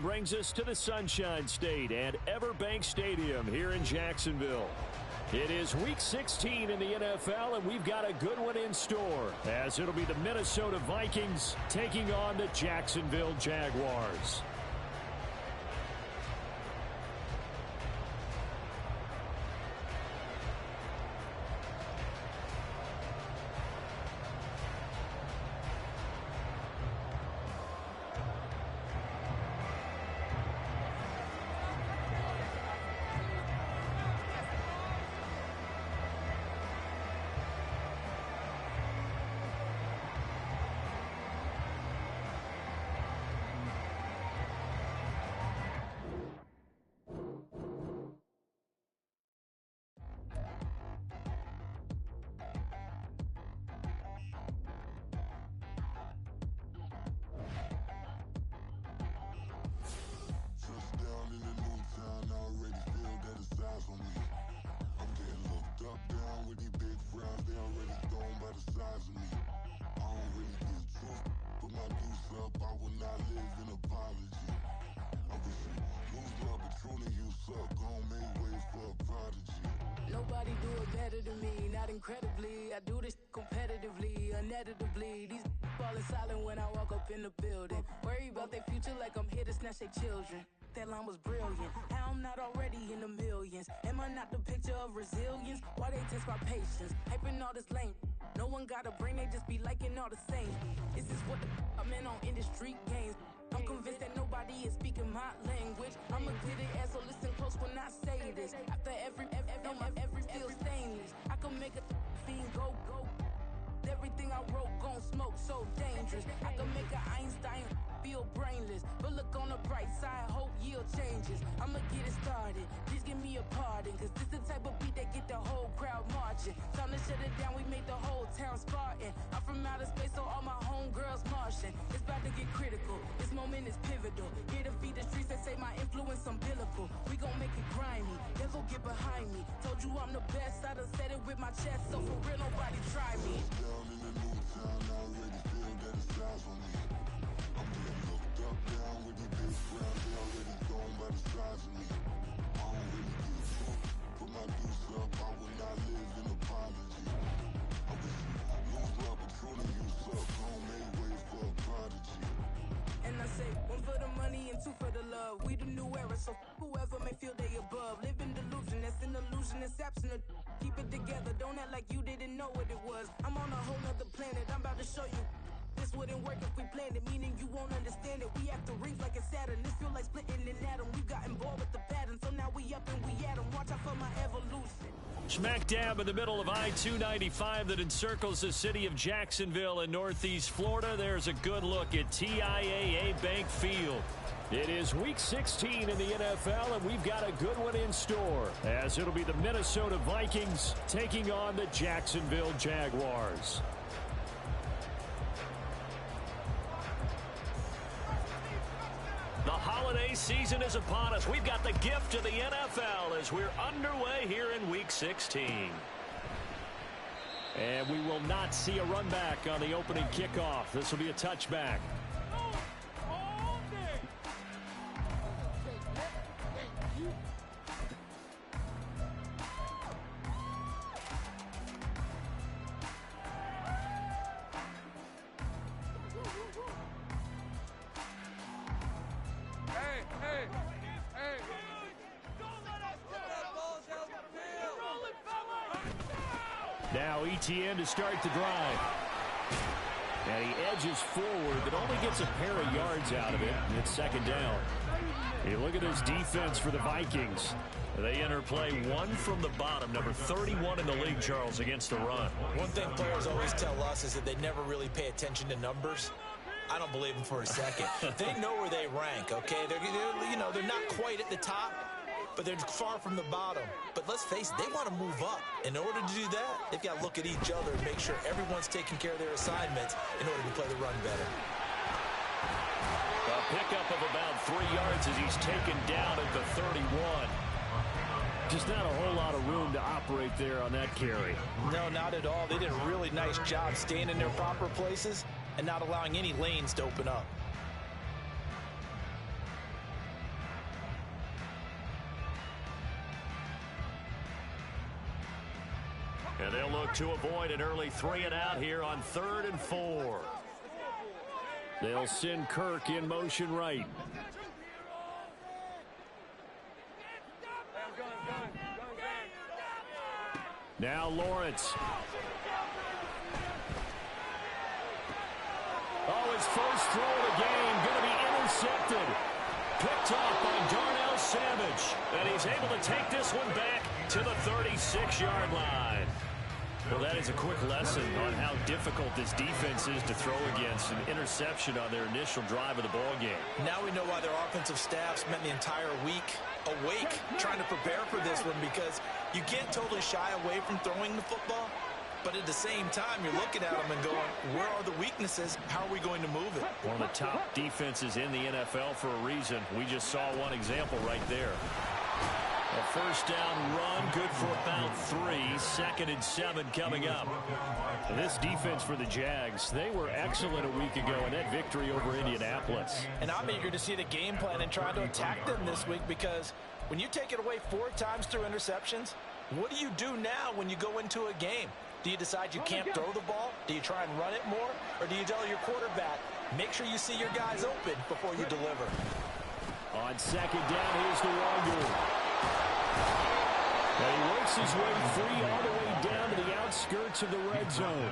Brings us to the Sunshine State and Everbank Stadium here in Jacksonville. It is Week 16 in the NFL, and we've got a good one in store, as it'll be the Minnesota Vikings taking on the Jacksonville Jaguars. Nobody do it better than me, not incredibly. I do this competitively, uneditably. These falling silent when I walk up in the building. Worry about their future like I'm here to snatch their children. That line was brilliant. How I'm not already in the millions. Am I not the picture of resilience? Why they test my patience? Hyping all this lame. No one got a brain, they just be liking all the same. This is what I'm in on industry games. I'm convinced that nobody is speaking my language. I'm a glittered ass, so listen close when I say this. After every feel stainless. I can make a fiend go. Everything I wrote gon' smoke, so dangerous. I can make an Einstein feel brainless. But look on the bright side, hope yield changes. I'ma get it started, please give me a pardon. Cause this the type of beat that get the whole crowd marching. Time to shut it down, we made the whole town Spartan. I'm from outer space, so all my homegirls Martian. It's about to get critical, this moment is pivotal. Here to feed the streets, they say my influence umbilical. We gon' make it grimy, devil get behind me. Told you I'm the best, I done said it with my chest. So for real, nobody try me. Down in the new town, I already feel that it's eyes on me. I'm getting looked up, down with these big crowds, they already gone by the size of me. I don't really give a fuck, put my deuce up, I will not live in apology. I wish you lose love, but truly you suck, home made way for a prodigy. And I say, one for the money and two for the love. We the new era, so whoever may feel they above. Live in delusion, that's an illusion, it's absent. Keep it together, don't act like you didn't know what it was. I'm on a whole nother planet, I'm about to show you. This wouldn't work if we planned it, meaning you won't understand it. We have to rings like a Saturn, this feel like splitting an atom. We got involved with the pattern, so now we up and we at 'em. Watch out for my evolution. Smack dab in the middle of I-295 that encircles the city of Jacksonville in northeast Florida. There's a good look at TIAA Bank Field. It is Week 16 in the NFL, and we've got a good one in store, as it'll be the Minnesota Vikings taking on the Jacksonville Jaguars. The holiday season is upon us. We've got the gift of the NFL as we're underway here in Week 16. And we will not see a run back on the opening kickoff. This will be a touchback. Now ETN to start the drive. And he edges forward, but only gets a pair of yards out of it. And it's second down. Hey, look at this defense for the Vikings. They enter play one from the bottom, number 31 in the league, Charles, against the run. One thing players always tell us is that they never really pay attention to numbers. I don't believe them for a second. They know where they rank, okay? They're not quite at the top, but they're far from the bottom. But let's face it, they want to move up. In order to do that, they've got to look at each other and make sure everyone's taking care of their assignments in order to play the run better. A pickup of about 3 yards as he's taken down at the 31. Just not a whole lot of room to operate there on that carry. No, not at all. They did a really nice job staying in their proper places and not allowing any lanes to open up. And they'll look to avoid an early 3-and-out here on 3rd and 4. They'll send Kirk in motion right. Now Lawrence. Oh, his first throw of the game going to be intercepted. Picked off by Darnell Savage. And he's able to take this one back to the 36-yard line. Well, that is a quick lesson on how difficult this defense is to throw against. An interception on their initial drive of the ball game. Now we know why their offensive staff spent the entire week awake trying to prepare for this one, because you can't totally shy away from throwing the football, but at the same time you're looking at them and going, where are the weaknesses? How are we going to move it? One of the top defenses in the NFL for a reason. We just saw one example right there. A first down run, good for about 3. 2nd and 7 coming up. This defense for the Jags, they were excellent a week ago in that victory over Indianapolis. And I'm eager to see the game plan and try to attack them this week, because when you take it away 4 times through interceptions, what do you do now when you go into a game? Do you decide you can't throw the ball? Do you try and run it more? Or do you tell your quarterback, make sure you see your guys open before you deliver? On 2nd down, here's the Wanger. And he works his way free all the way down to the outskirts of the red zone.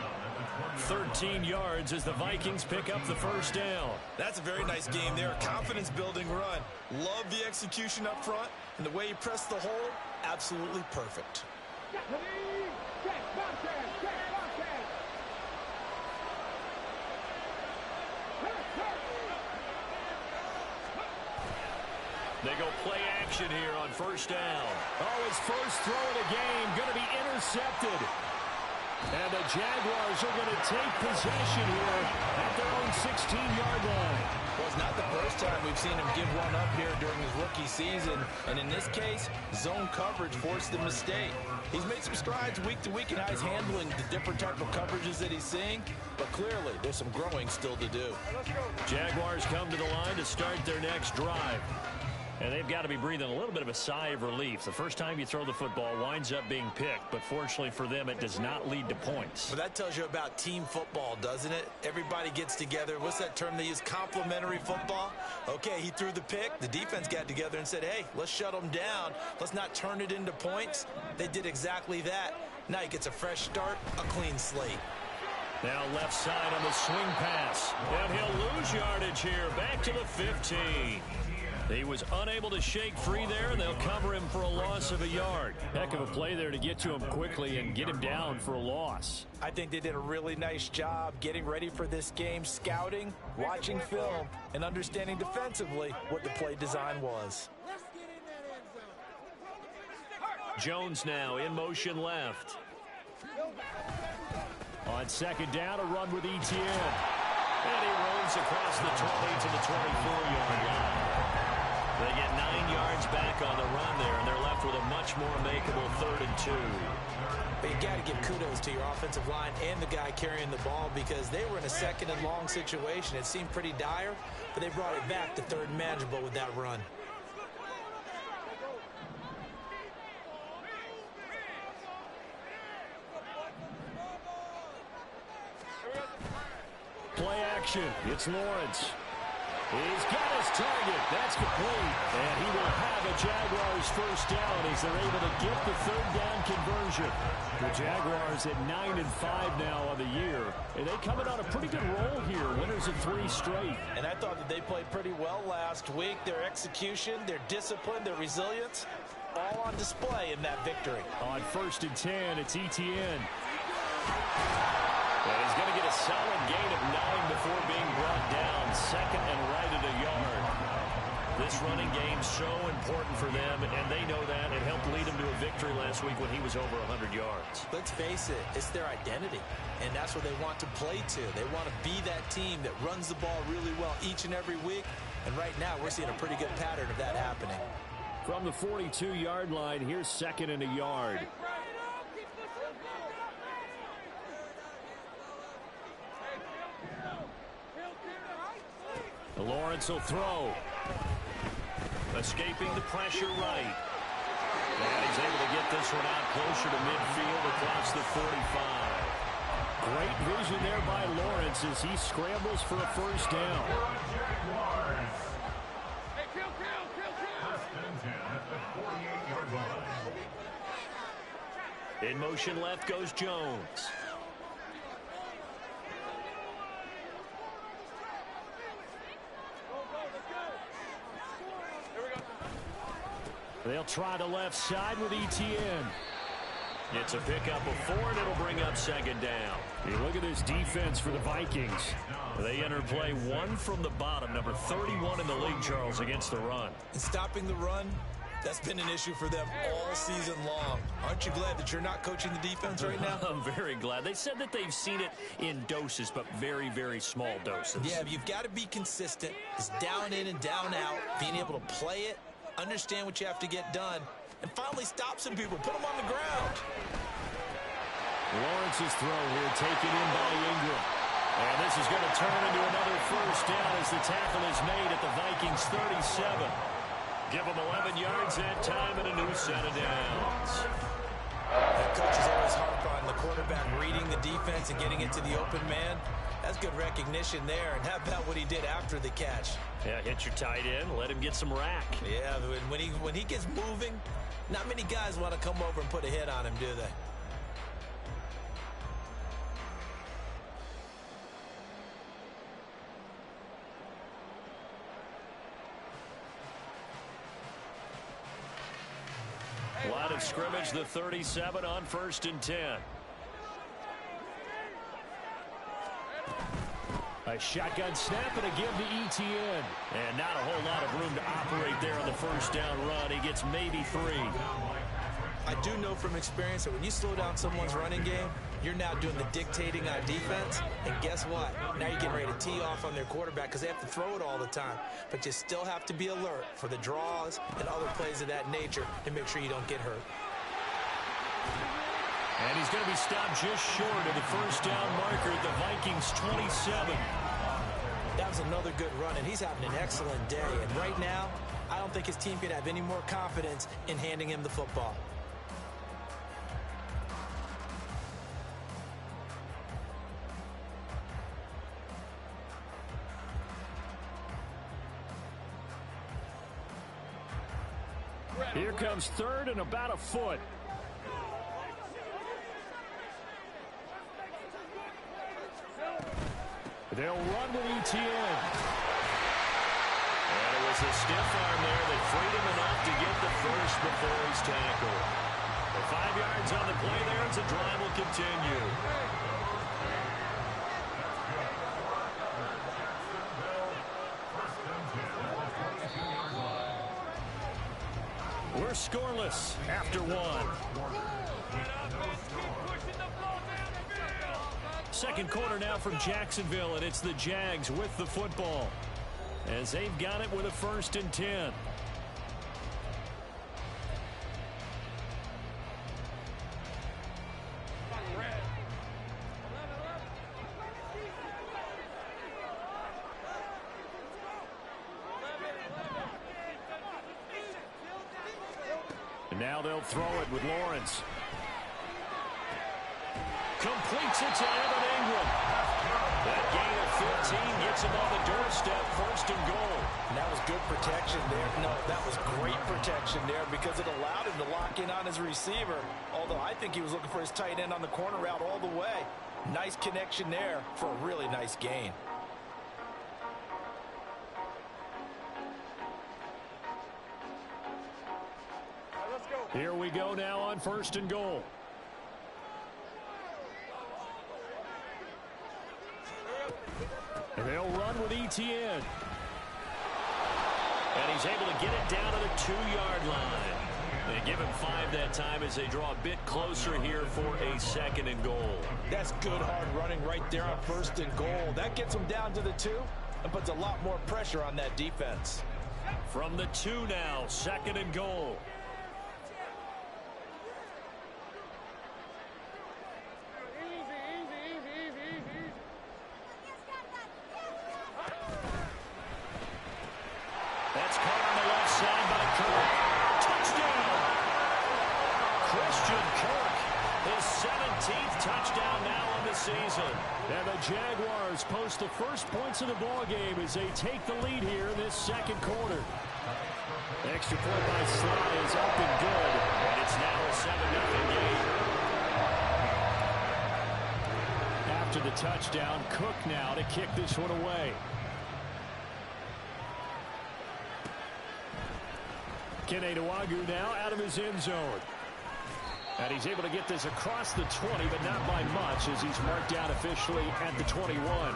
13 yards as the Vikings pick up the first down. That's a very nice game there. Confidence-building run. Love the execution up front. And the way he pressed the hole, absolutely perfect. They go play action here on first down. Oh, his first throw of the game going to be intercepted. And the Jaguars are going to take possession here at their own 16-yard line. Well, it's not the first time we've seen him give one up here during his rookie season. And in this case, zone coverage forced the mistake. He's made some strides week to week in how he's handling the different type of coverages that he's seeing. But clearly, there's some growing still to do. Jaguars come to the line to start their next drive. And they've got to be breathing a little bit of a sigh of relief. The first time you throw the football winds up being picked, but fortunately for them, it does not lead to points. Well, that tells you about team football, doesn't it? Everybody gets together. What's that term they use? Complementary football? Okay, he threw the pick. The defense got together and said, hey, let's shut them down. Let's not turn it into points. They did exactly that. Now he gets a fresh start, a clean slate. Now left side on the swing pass. And he'll lose yardage here. Back to the 15. He was unable to shake free there, and they'll cover him for a loss of a yard. Heck of a play there to get to him quickly and get him down for a loss. I think they did a really nice job getting ready for this game, scouting, watching film, and understanding defensively what the play design was. Jones now in motion left. On 2nd down, a run with Etienne. And he roams across the 20 to the 24-yard line. They get 9 yards back on the run there, and they're left with a much more makeable 3rd and 2. But you got to give kudos to your offensive line and the guy carrying the ball, because they were in a 2nd and long situation. It seemed pretty dire, but they brought it back to 3rd and manageable with that run. Play action. It's Lawrence. He's got his target. That's complete. And he will have a Jaguars first down as they're able to get the 3rd down conversion. The Jaguars at 9-5 now on the year. And they coming on a pretty good roll here. Winners of 3 straight. And I thought that they played pretty well last week. Their execution, their discipline, their resilience, all on display in that victory. On 1st and 10, it's Etienne. And he's going to get a solid gain of 9 before being brought down. 2nd and right at a yard. This running game so important for them, and they know that. It helped lead them to a victory last week when he was over 100 yards. Let's face it, it's their identity, and that's what they want to play to. They want to be that team that runs the ball really well each and every week, and right now we're seeing a pretty good pattern of that happening. From the 42-yard line, here's 2nd and a yard. Lawrence will throw. Escaping the pressure right. And he's able to get this one out closer to midfield across the 45. Great vision there by Lawrence as he scrambles for a first down. In motion left goes Jones. They'll try the left side with Etienne. It's a pickup of 4, and it'll bring up second down. You look at this defense for the Vikings. They enter play 1 from the bottom, number 31 in the league, Charles, against the run. And stopping the run, that's been an issue for them all season long. Aren't you glad that you're not coaching the defense right now? I'm very glad. They said that they've seen it in doses, but very, very small doses. Yeah, you've got to be consistent. It's down in and down out, being able to play it, understand what you have to get done, and finally stop some people, put them on the ground. Lawrence's throw here taken in by Ingram. And this is going to turn into another first down as the tackle is made at the Vikings 37. Give them 11 yards that time and a new set of downs. The coaches always harp on the quarterback reading the defense and getting it to the open man. That's good recognition there. And how about what he did after the catch? Yeah, hit your tight end, let him get some rack. Yeah, when he gets moving, not many guys want to come over and put a hit on him, do they? Line of scrimmage, the 37 on 1st and 10. A shotgun snap and a give to Etienne. And not a whole lot of room to operate there on the first down run. He gets maybe 3. I do know from experience that when you slow down someone's running game, you're now doing the dictating on defense. And guess what? Now you're getting ready to tee off on their quarterback because they have to throw it all the time. But you still have to be alert for the draws and other plays of that nature to make sure you don't get hurt. And he's going to be stopped just short of the first down marker at the Vikings 27. That was another good run, and he's having an excellent day. And right now, I don't think his team could have any more confidence in handing him the football. Here comes 3rd and about a foot. They'll run with Etienne. And it was a stiff arm there that freed him enough to get the first before he's tackled. The 5 yards on the play there as the drive will continue. We're scoreless after 1. Second quarter now from Jacksonville, and it's the Jags with the football as they've got it with a 1st and 10. And now they'll throw it with Lawrence. Completes it to Evan Ingram. That gain of 15 gets him on the doorstep, 1st and goal. And that was good protection there. No, that was great protection there because it allowed him to lock in on his receiver. Although I think he was looking for his tight end on the corner route all the way. Nice connection there for a really nice gain. Here we go now on 1st and goal. And they'll run with Etienne. And he's able to get it down to the 2-yard line. They give him 5 that time as they draw a bit closer here for a 2nd and goal. That's good hard running right there on 1st and goal. That gets them down to the 2 and puts a lot more pressure on that defense. From the 2 now, 2nd and goal. That's caught on the left side by Kirk. Touchdown! season. And the Jaguars post the first points of the ballgame as they take the lead here in this second quarter. Extra point by Sly is up and good, and it's now a 7-0 game. After the touchdown, Cook now to kick this one away. Kene Nwangwu now out of his end zone. And he's able to get this across the 20, but not by much as he's marked down officially at the 21.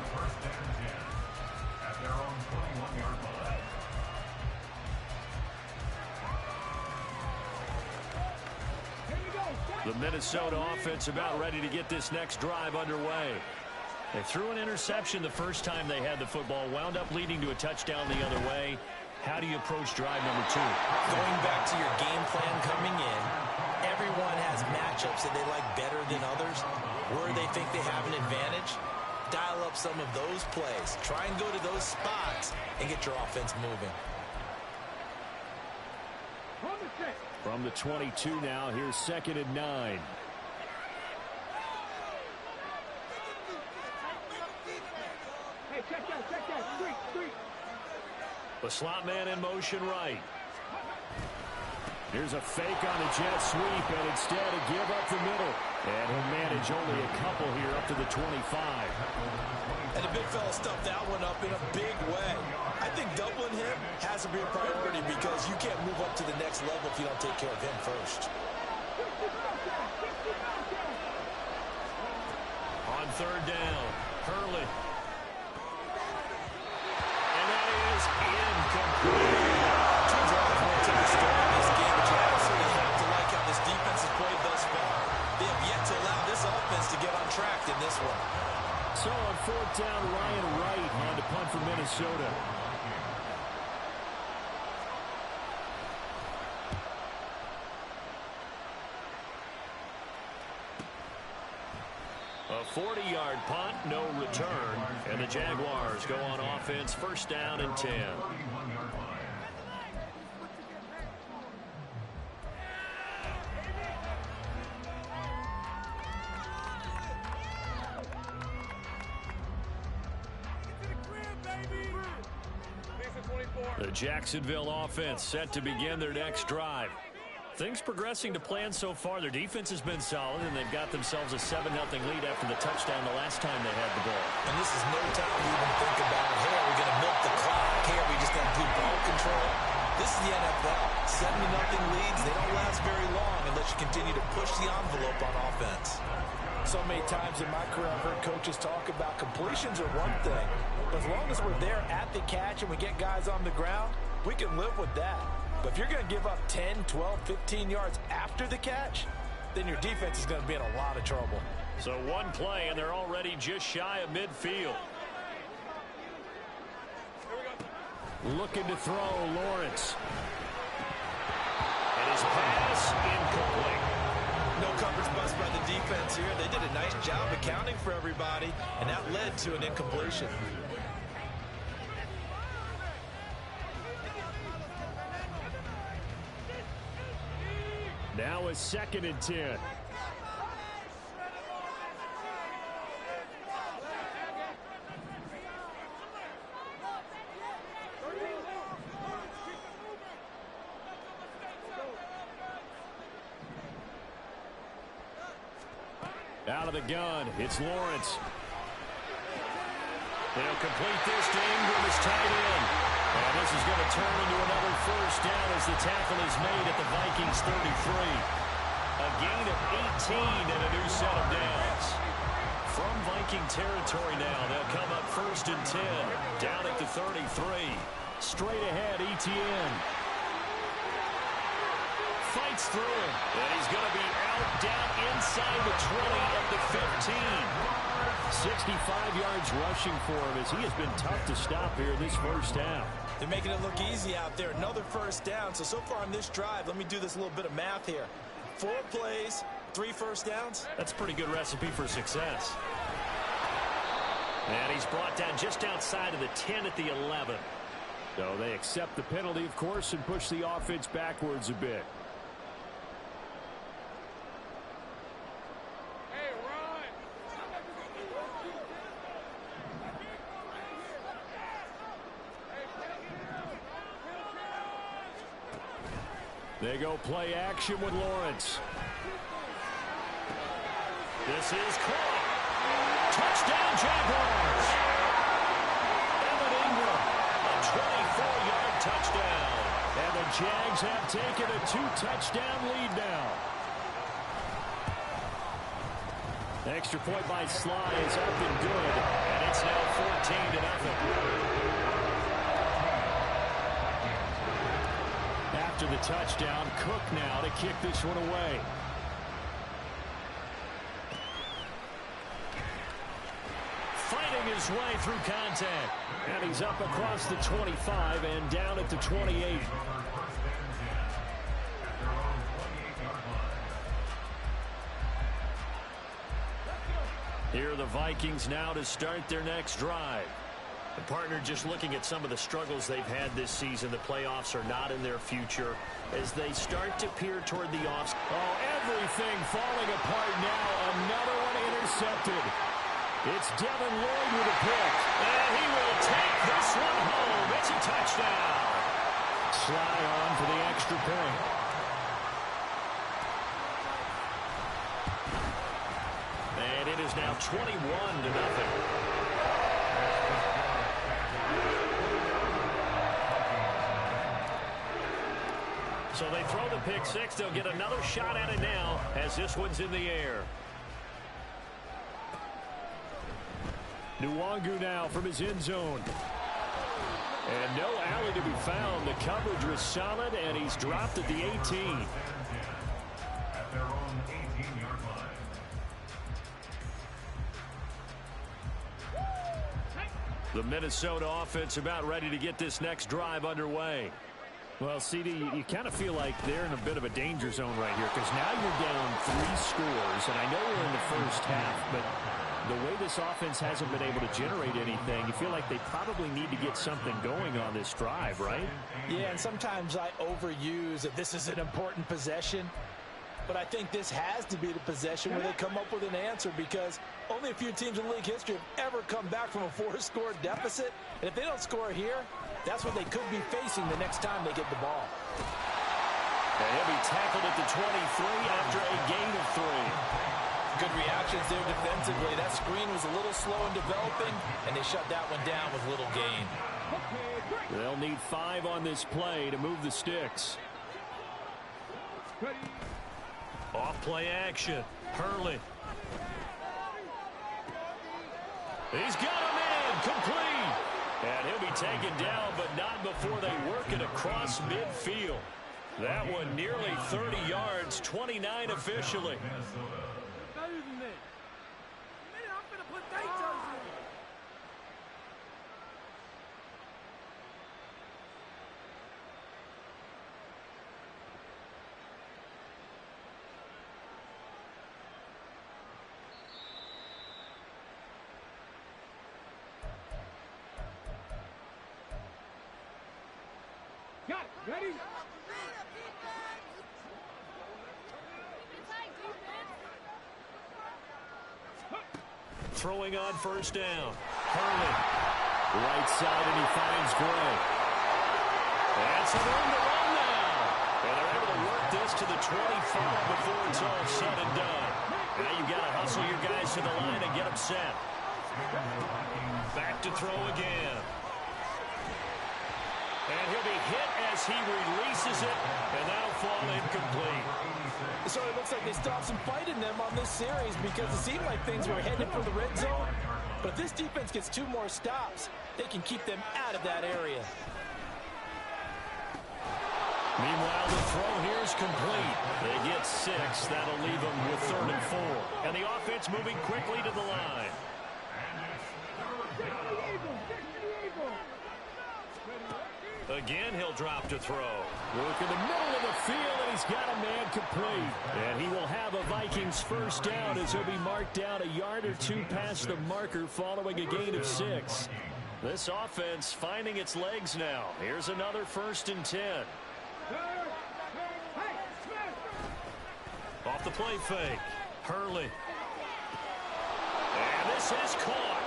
The Minnesota offense about ready to get this next drive underway. They threw an interception the first time they had the football, wound up leading to a touchdown the other way. How do you approach drive number 2? Going back to your game plan coming in, everyone has matchups that they like better than others. Where they think they have an advantage, dial up some of those plays. Try and go to those spots and get your offense moving. From the 22 now, here's 2nd and 9. Hey, check that. Street. The slot man in motion right. Here's a fake on the jet sweep, and instead a give up the middle. And he'll manage only a couple here up to the 25. And the big fella stuffed that one up in a big way. I think doubling him has to be a priority because you can't move up to the next level if you don't take care of him first. On 3rd down, Hurley. And that is incomplete. Two drives won't tell the story in this game, but you absolutely have to like how this defense has played thus far. They have yet to allow this offense to get on track in this one. So on 4th down, Ryan Wright on to punt for Minnesota. A 40-yard punt, no return, and the Jaguars go on offense, 1st down and 10. The Jacksonville offense set to begin their next drive. Things progressing to plan so far. Their defense has been solid, and they've got themselves a 7-0 lead after the touchdown the last time they had the ball. And this is no time to even think about, hey, are we going to milk the clock? Hey, are we just going to do ball control? This is the NFL. 7-0 leads, they don't last very long unless you continue to push the envelope on offense. So many times in my career, I've heard coaches talk about completions are one thing. But as long as we're there at the catch and we get guys on the ground, we can live with that. But if you're going to give up 10, 12, 15 yards after the catch, then your defense is going to be in a lot of trouble. So one play, and they're already just shy of midfield. Looking to throw, Lawrence. And his pass incomplete. No coverage bust by the defense here. They did a nice job accounting for everybody, and that led to an incompletion. Now a 2nd and 10. Out of the gun, it's Lawrence. They'll complete this to Ingram as tight end. And this is going to turn into another 1st down as the tackle is made at the Vikings 33. A gain of 18 and a new set of downs. From Viking territory now, they'll come up 1st and 10. Down at the 33. Straight ahead, Etienne. Fights through him. And he's going to be out down inside the 20 at the 15. 65 yards rushing for him as he has been tough to stop here in this 1st half. They're making it look easy out there. Another 1st down. So far on this drive, let me do this little bit of math here. 4 plays, 3 1st downs. That's a pretty good recipe for success. And he's brought down just outside of the 10 at the 11. So they accept the penalty, of course, and push the offense backwards a bit. They go play action with Lawrence. This is caught. Touchdown, Jaguars. Evan Ingram, a 24-yard touchdown. And the Jags have taken a 2-touchdown lead now. Extra point by Sly is up and good. And it's now 14-0. After the touchdown, Cook now to kick this one away. Fighting his way through contact. And he's up across the 25 and down at the 28. Here are the Vikings now to start their next drive. The partner, just looking at some of the struggles they've had this season, the playoffs are not in their future as they start to peer toward the offs. Oh, everything falling apart now. Another one intercepted. It's Devin Lloyd with a pick. And he will take this one home. It's a touchdown. Sly on for the extra point. And it is now 21-0. So they throw the pick six. They'll get another shot at it now as this one's in the air. Nwangu now from his end zone. And no alley to be found. The coverage was solid, and he's dropped at the 18. At their own 18-yard line. The Minnesota offense about ready to get this next drive underway. Well, CD, you kind of feel like they're in a bit of a danger zone right here because now you're down 3 scores, and I know we're in the first half, but the way this offense hasn't been able to generate anything, you feel like they probably need to get something going on this drive, right? Yeah, and sometimes I overuse that this is an important possession, but I think this has to be the possession where they come up with an answer because only a few teams in league history have ever come back from a 4-score deficit, and if they don't score here, that's what they could be facing the next time they get the ball. And he'll be tackled at the 23 after a gain of 3. Good reactions there defensively. That screen was a little slow in developing, and they shut that one down with little gain. They'll need 5 on this play to move the sticks. Off play action. Hurley. He's got him in. Complete. And he'll be taken down, but not before they work it across midfield. That one nearly 30 yards, 29 officially. Got it. Ready? Throwing on first down. Hurley. Right side, and he finds Gray. That's some room to run now. And they're able to work this to the 25 before it's all said and done. Now you've got to hustle your guys to the line and get them set. Back to throw again. And he'll be hit as he releases it, and that'll fall incomplete. So it looks like they still have some fight in them on this series because it seemed like things were headed for the red zone. But if this defense gets 2 more stops, they can keep them out of that area. Meanwhile, the throw here is complete. They get 6. That'll leave them with 3rd and 4. And the offense moving quickly to the line. Again, he'll drop to throw. Work in the middle of the field, and he's got a man complete. And he will have a Vikings first down as he'll be marked down a yard or 2 past the marker following a gain of 6. This offense finding its legs now. Here's another 1st and 10. Off the play fake. Hurley. And this is caught.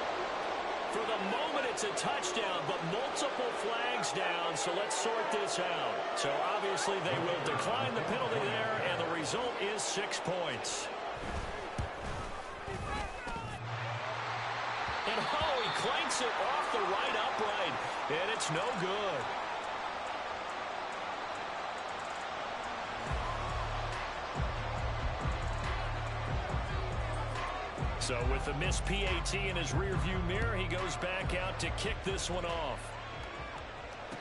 For the moment, it's a touchdown, but multiple flags down, so let's sort this out. So obviously they will decline the penalty there, and the result is 6 points. And oh, he clanks it off the right upright, and it's no good. So with the missed PAT in his rearview mirror, he goes back out to kick this one off.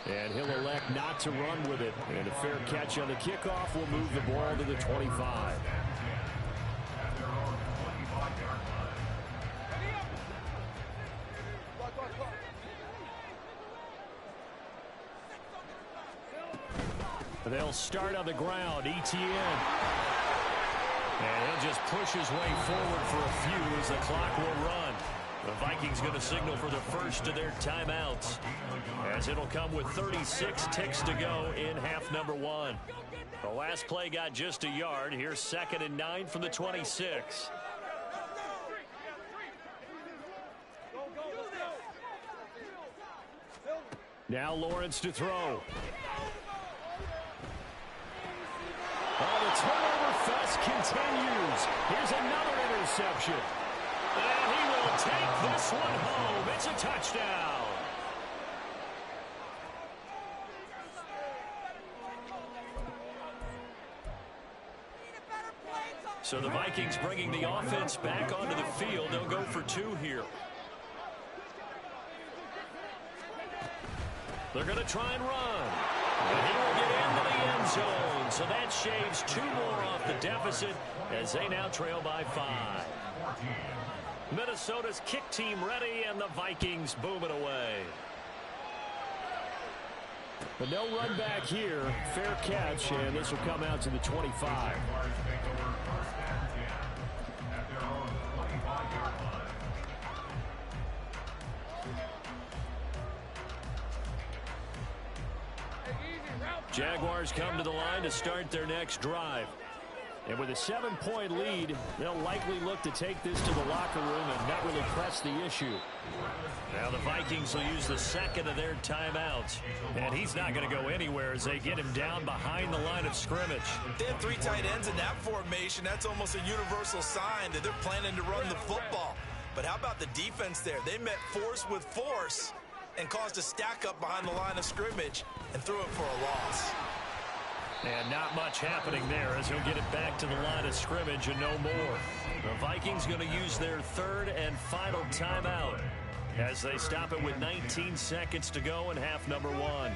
And he'll elect not to run with it. And a fair catch on the kickoff will move the ball to the 25. They'll start on the ground. ETN. And he'll just push his way forward for a few as the clock will run. The Vikings going to signal for the first of their timeouts, as it'll come with 36 ticks to go in half number 1. The last play got just a yard. Here's 2nd and 9 from the 26. Now Lawrence to throw. Oh, the turnover fest continues. Here's another interception. And he will take this one home. It's a touchdown. So the Vikings bringing the offense back onto the field. They'll go for 2 here. They're going to try and run. And he will get into the end zone. So that shaves 2 more off the deficit as they now trail by 5. Minnesota's kick team ready, and the Vikings boom it away. But no run back here. Fair catch, and this will come out to the 25. Jaguars come to the line to start their next drive. And with a 7-point lead, they'll likely look to take this to the locker room and not really press the issue. Now the Vikings will use the 2nd of their timeouts. And he's not going to go anywhere as they get him down behind the line of scrimmage. They have 3 tight ends in that formation. That's almost a universal sign that they're planning to run the football. But how about the defense there? They met force with force and caused a stack up behind the line of scrimmage and threw it for a loss. And not much happening there as he'll get it back to the line of scrimmage and no more. The Vikings going to use their 3rd and final timeout as they stop it with 19 seconds to go in half number 1.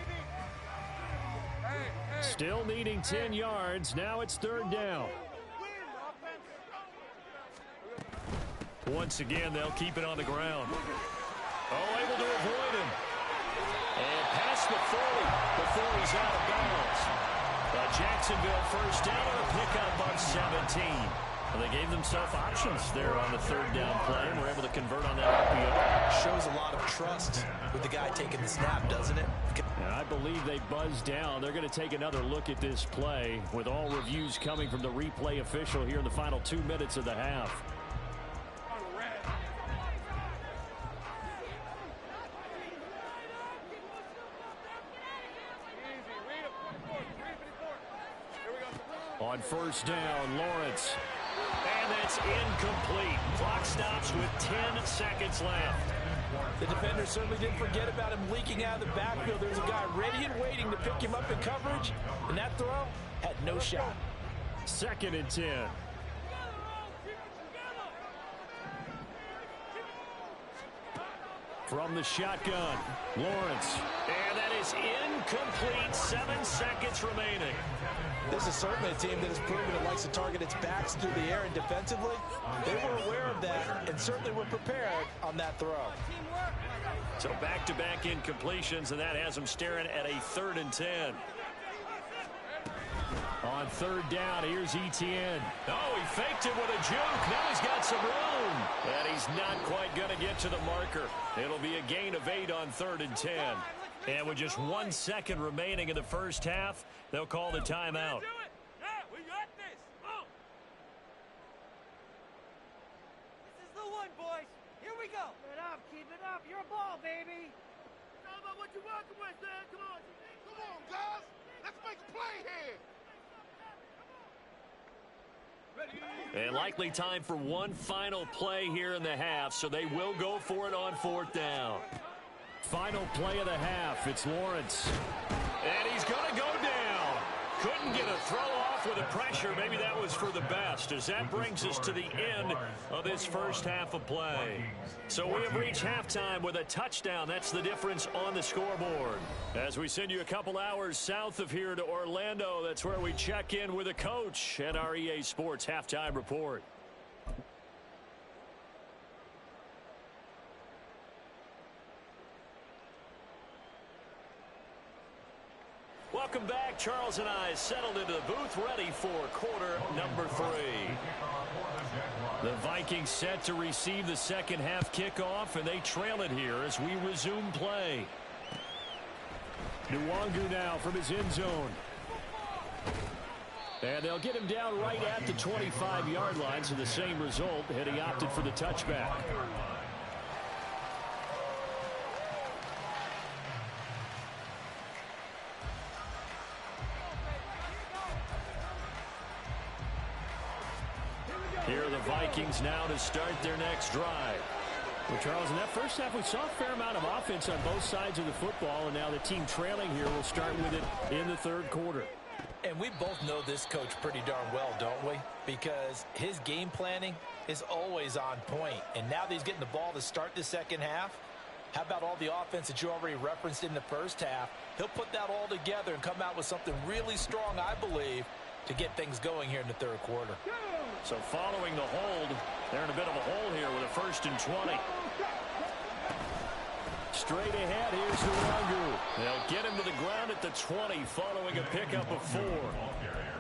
Still needing 10 yards. Now it's 3rd down. Once again, they'll keep it on the ground. Oh, able to avoid him. And past the 40 before he's out of bounds. Jacksonville first down on a pickup on 17. Well, they gave themselves options there on the 3rd down play and were able to convert on that RPO. Shows a lot of trust with the guy taking the snap, doesn't it? And I believe they buzzed down. They're going to take another look at this play with all reviews coming from the replay official here in the final 2 minutes of the half. On first down, Lawrence. And that's incomplete. Clock stops with 10 seconds left. The defender certainly didn't forget about him leaking out of the backfield. There's a guy ready and waiting to pick him up in coverage, and that throw had no shot. 2nd and 10. From the shotgun, Lawrence. And that is incomplete. 7 seconds remaining. This is certainly a team that has proven it likes to target its backs through the air, and defensively, they were aware of that and certainly were prepared on that throw. So back-to-back incompletions, and that has them staring at a 3rd and 10. On 3rd down, here's ETN. Oh, he faked it with a juke. Now he's got some room. And he's not quite going to get to the marker. It'll be a gain of 8 on 3rd and 10. And with just 1 second remaining in the first half, they'll call the timeout. Yeah, we got this. Oh. This is the one, boys. Here we go. Keep it up. Your ball, baby. How about what you working with, man? Come on. Come on, guys. Let's make a play here. And likely time for one final play here in the half, so they will go for it on 4th down. Final play of the half. It's Lawrence. And he's going to go down. Couldn't get a throw off with the pressure. Maybe that was for the best, as that brings us to the end of this first half of play. So we have reached halftime with a touchdown. That's the difference on the scoreboard. As we send you a couple hours south of here to Orlando, that's where we check in with a coach at our EA Sports Halftime Report. Welcome back. Charles and I settled into the booth, ready for quarter number 3. The Vikings set to receive the second half kickoff, and they trail it here as we resume play. Nwangu now from his end zone. And they'll get him down right at the 25-yard line, so the same result, and he opted for the touchback. Here are the Vikings now to start their next drive. Well, Charles, in that first half, we saw a fair amount of offense on both sides of the football, and now the team trailing here will start with it in the third quarter. And we both know this coach pretty darn well, don't we? Because his game planning is always on point. And now that he's getting the ball to start the second half, how about all the offense that you already referenced in the first half? He'll put that all together and come out with something really strong, I believe, to get things going here in the third quarter. So following the hold, they're in a bit of a hole here with a 1st and 20. Straight ahead, here's Nwangu. They'll get him to the ground at the 20 following a pickup of 4.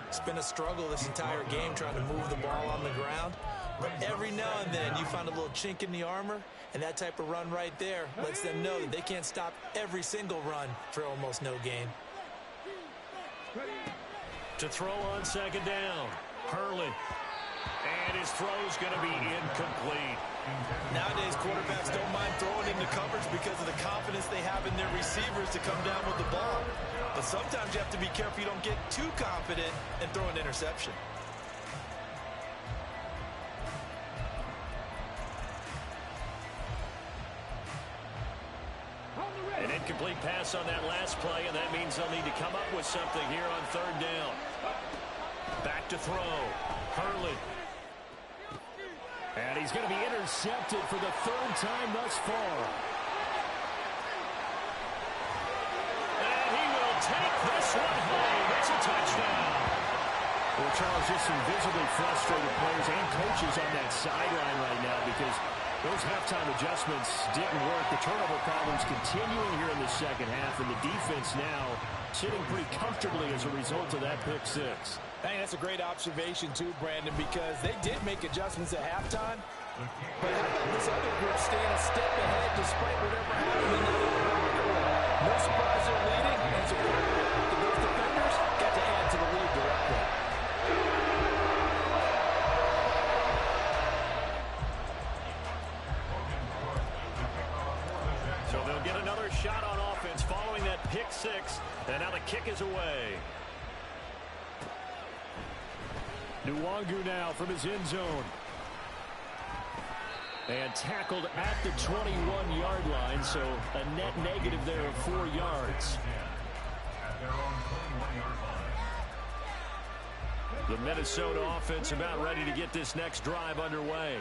It's been a struggle this entire game trying to move the ball on the ground. But every now and then you find a little chink in the armor, and that type of run right there lets them know that they can't stop every single run for almost no gain. To throw on second down, Hurley. And his throw's going to be incomplete. Nowadays, quarterbacks don't mind throwing into coverage because of the confidence they have in their receivers to come down with the ball. But sometimes you have to be careful you don't get too confident and throw an interception. An incomplete pass on that last play, and that means they'll need to come up with something here on 3rd down. Back to throw. Hurley. And he's going to be intercepted for the 3rd time thus far. And he will take this one home. It's a touchdown. Well, Charles, just some visibly frustrated players and coaches on that sideline right now because those halftime adjustments didn't work. The turnover problems continuing here in the second half, and the defense now sitting pretty comfortably as a result of that pick 6. I think that's a great observation, too, Brandon, because they did make adjustments at halftime. But how about this other group staying a step ahead despite whatever happened in that quarter? No surprise they're leading, and it's a quarterback that those defenders got to add to the lead directly. So they'll get another shot on offense following that pick 6, and now the kick is away. Nwangu now from his end zone. And tackled at the 21-yard line, so a net negative there of 4 yards. The Minnesota offense about ready to get this next drive underway.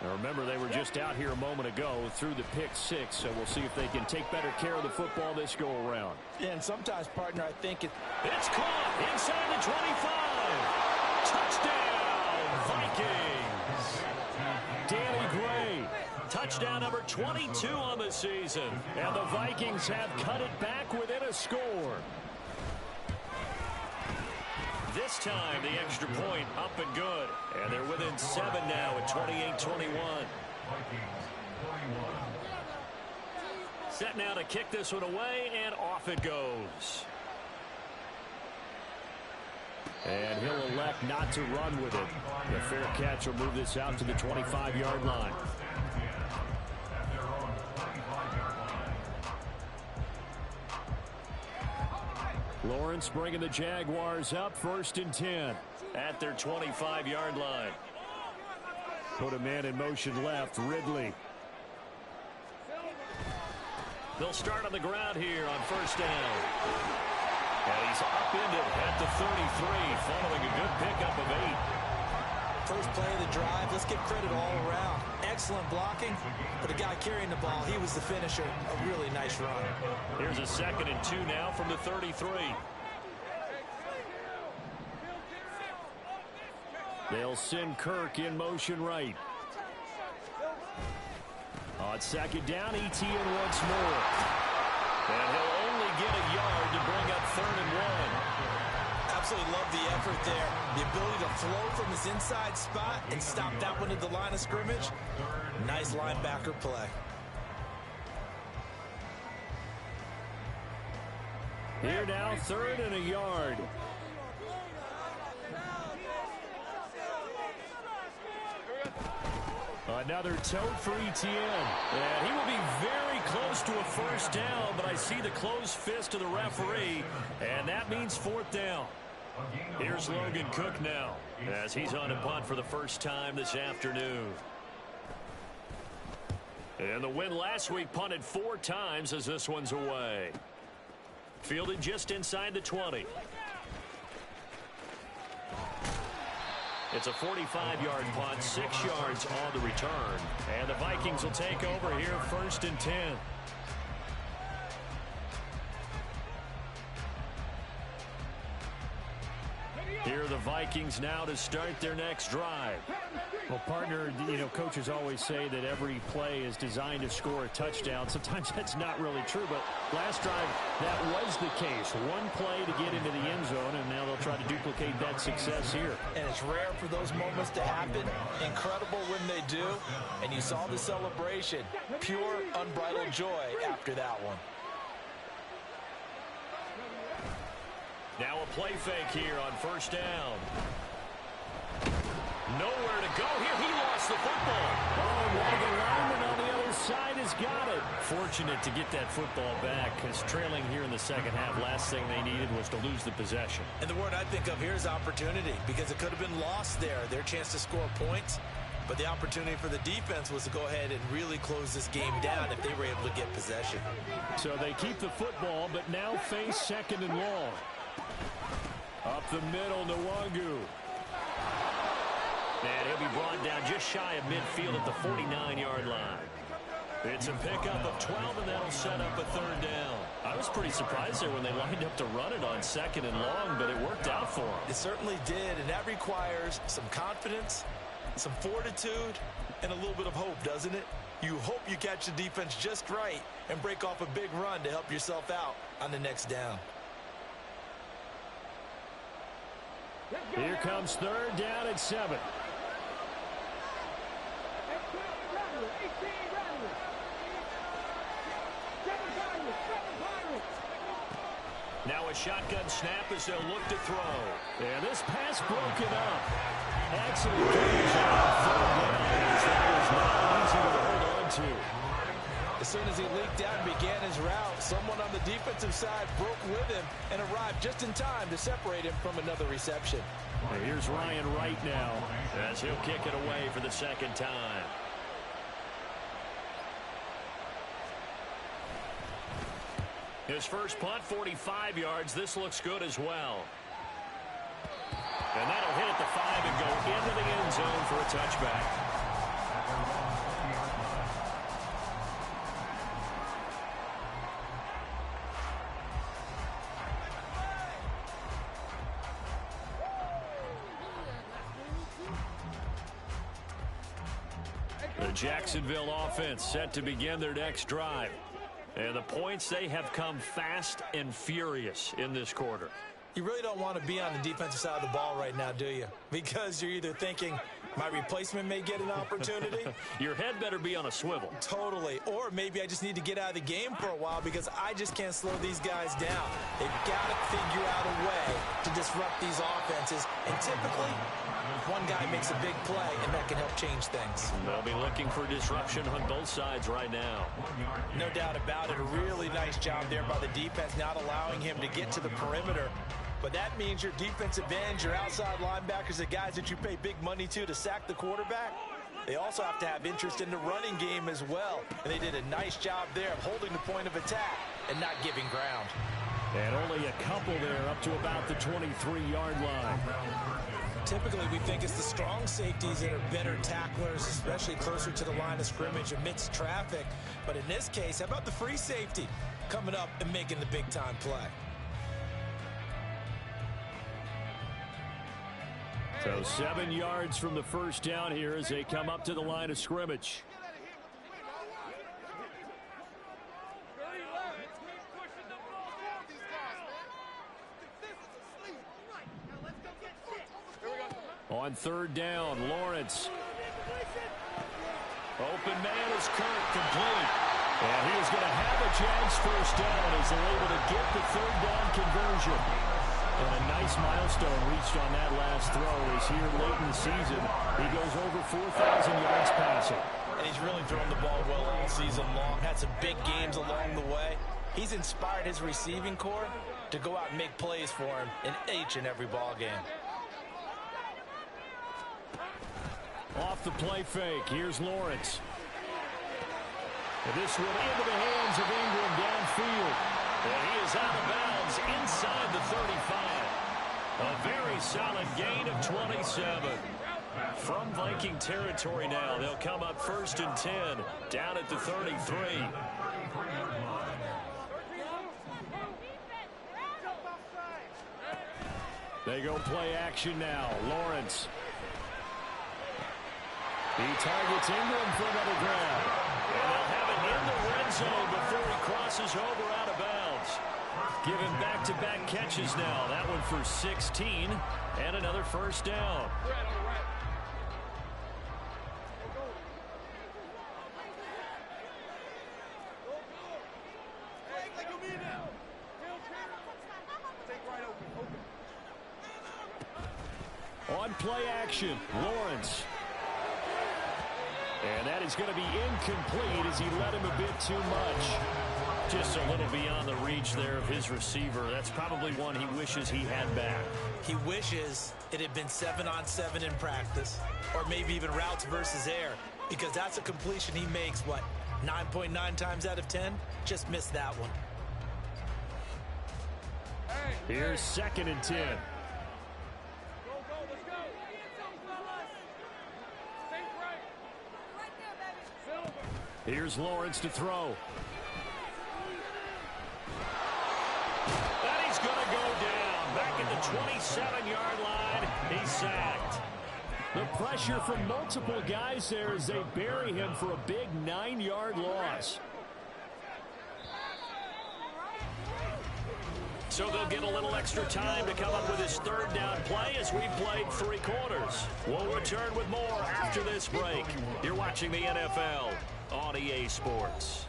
Now remember, they were just out here a moment ago through the pick 6, so we'll see if they can take better care of the football this go-around. Yeah, and sometimes, partner, I think it's caught inside the 25. Touchdown, Vikings. Danny Gray, touchdown number 22 on the season. And the Vikings have cut it back within a score. This time, the extra point up and good. And they're within 7 now at 28-21. Set now to kick this one away, and off it goes. And he'll elect not to run with it. The fair catch will move this out to the 25-yard line. Lawrence bringing the Jaguars up, 1st and 10 at their 25-yard line. Put a man in motion left, Ridley. They'll start on the ground here on 1st down. And he's upended at the 33, following a good pickup of 8. First play of the drive, let's give credit all around. Excellent blocking, but the guy carrying the ball, he was the finisher. A really nice run. Here's a 2nd and 2 now from the 33. They'll send Kirk in motion right. On 2nd down, ETN once more. And he'll only get a yard to bring up 3rd and 1. Absolutely love the effort there. The ability to flow from his inside spot and stop that one at the line of scrimmage. Nice linebacker play. Here now, 3rd and a yard. Another tote for ETN. And he will be very close to a 1st down, but I see the closed fist of the referee, and that means 4th down. Here's Logan Cook now, as he's on a punt for the first time this afternoon. And the win last week punted 4 times as this one's away. Fielded just inside the 20. It's a 45-yard punt, 6 yards on the return. And the Vikings will take over here, 1st and 10. Here are the Vikings now to start their next drive. Well, partner, coaches always say that every play is designed to score a touchdown. Sometimes that's not really true, but last drive, that was the case. One play to get into the end zone, and now they'll try to duplicate that success here. And it's rare for those moments to happen. Incredible when they do. And you saw the celebration. Pure, unbridled joy after that one. Now a play fake here on 1st down. Nowhere to go here. He lost the football. Oh, the lineman on the other side has got it. Fortunate to get that football back, because trailing here in the second half, last thing they needed was to lose the possession. And the word I think of here is opportunity, because it could have been lost there, their chance to score points. But the opportunity for the defense was to go ahead and really close this game down if they were able to get possession. So they keep the football, but now face 2nd and long. Up the middle, Nwangu. And he'll be brought down just shy of midfield at the 49-yard line. It's a pickup of 12, and that'll set up a 3rd down. I was pretty surprised there when they lined up to run it on 2nd and long, but it worked out for them. It certainly did, and that requires some confidence, some fortitude, and a little bit of hope, doesn't it? You hope you catch the defense just right and break off a big run to help yourself out on the next down. Here comes 3rd down at 7. Now a shotgun snap as they'll look to throw. And this pass broken up. Excellent coverage on 3rd down. That was not easy to hold on to. As soon as he leaked out and began his route, someone on the defensive side broke with him and arrived just in time to separate him from another reception. And here's Ryan Wright now, as he'll kick it away for the 2nd time. His first punt, 45 yards. This looks good as well. And that'll hit at the 5 and go into the end zone for a touchback. The Jacksonville offense set to begin their next drive. And the points, they have come fast and furious in this quarter. You really don't want to be on the defensive side of the ball right now, do you? Because you're either thinking, my replacement may get an opportunity. Your head better be on a swivel. Totally. Or maybe I just need to get out of the game for a while because I just can't slow these guys down. They've got to figure out a way to disrupt these offenses. And typically, one guy makes a big play, and that can help change things. They'll be looking for disruption on both sides right now. No doubt about it. A really nice job there by the defense, not allowing him to get to the perimeter. But that means your defensive ends, your outside linebackers, the guys that you pay big money to sack the quarterback, they also have to have interest in the running game as well. And they did a nice job there of holding the point of attack and not giving ground. And only a couple there up to about the 23-yard line. Typically, we think it's the strong safeties that are better tacklers, especially closer to the line of scrimmage amidst traffic. But in this case, how about the free safety coming up and making the big-time play? So 7 yards from the first down here as they come up to the line of scrimmage. On third down, Lawrence. Open man is Kirk, complete. And he is going to have a chance first down as they're able to get the third down conversion. And a nice milestone reached on that last throw is here late in the season. He goes over 4,000 yards passing. And he's really thrown the ball well all season long. Had some big games along the way. He's inspired his receiving corps to go out and make plays for him in each and every ball game. Off the play fake, here's Lawrence. And this one into the hands of Ingram downfield. And he is out of bounds inside the 35. A very solid gain of 27. From Viking territory now, they'll come up 1st and 10, down at the 33. They go play action now. Lawrence. He targets Ingram for another grab. And they'll have it in the red zone before he crosses over out of bounds. Given back-to-back catches now. That one for 16 and another first down. On play action, Lawrence. And that is going to be incomplete as he led him a bit too much. Just a little beyond the reach there of his receiver. That's probably one he wishes he had back. He wishes it had been 7-on-7 in practice, or maybe even routes versus air, because that's a completion he makes, what, 9.9 times out of 10? Just missed that one. Here's 2nd and 10. Here's Lawrence to throw. And he's going to go down. Back at the 27-yard line. He's sacked. The pressure from multiple guys there as they bury him for a big 9-yard loss. So they'll get a little extra time to come up with his third down play as we've played 3 quarters. We'll return with more after this break. You're watching the NFL on EA Sports.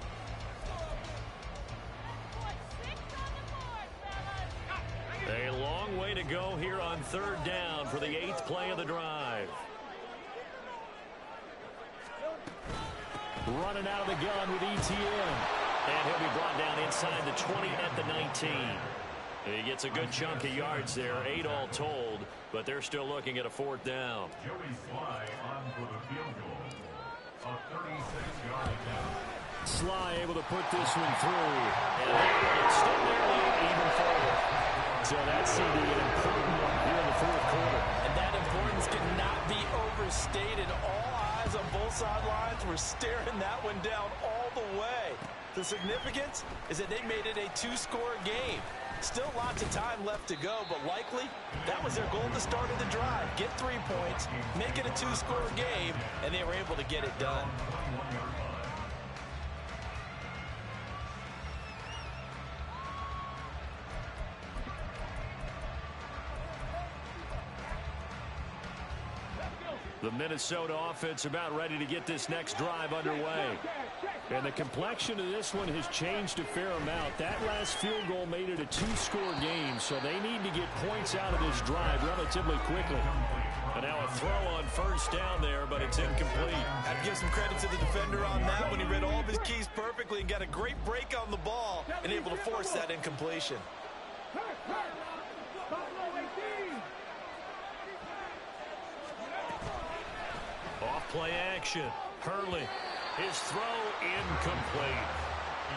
A long way to go here on third down for the 8th play of the drive. Running out of the gun with ETN. And he'll be brought down inside the 20 at the 19. He gets a good chunk of yards there, 8 all told, but they're still looking at a 4th down. Joey Sly on for the field goal. A 36-yard attempt. Sly able to put this one through. And it's still nearly even further. So that seemed to be an important one here in the 4th quarter. And that importance cannot be overstated. All eyes on both sidelines were staring that one down all the way. The significance is that they made it a 2-score game. Still lots of time left to go, but likely that was their goal at the start of the drive. Get 3 points, make it a 2-score game, and they were able to get it done. The Minnesota offense about ready to get this next drive underway. And the complexion of this one has changed a fair amount. That last field goal made it a two-score game, so they need to get points out of this drive relatively quickly. And now a throw on first down there, but it's incomplete. I'd give some credit to the defender on that when he read all of his keys perfectly and got a great break on the ball and able to force that incompletion. Off-play action. Hurley. His throw incomplete.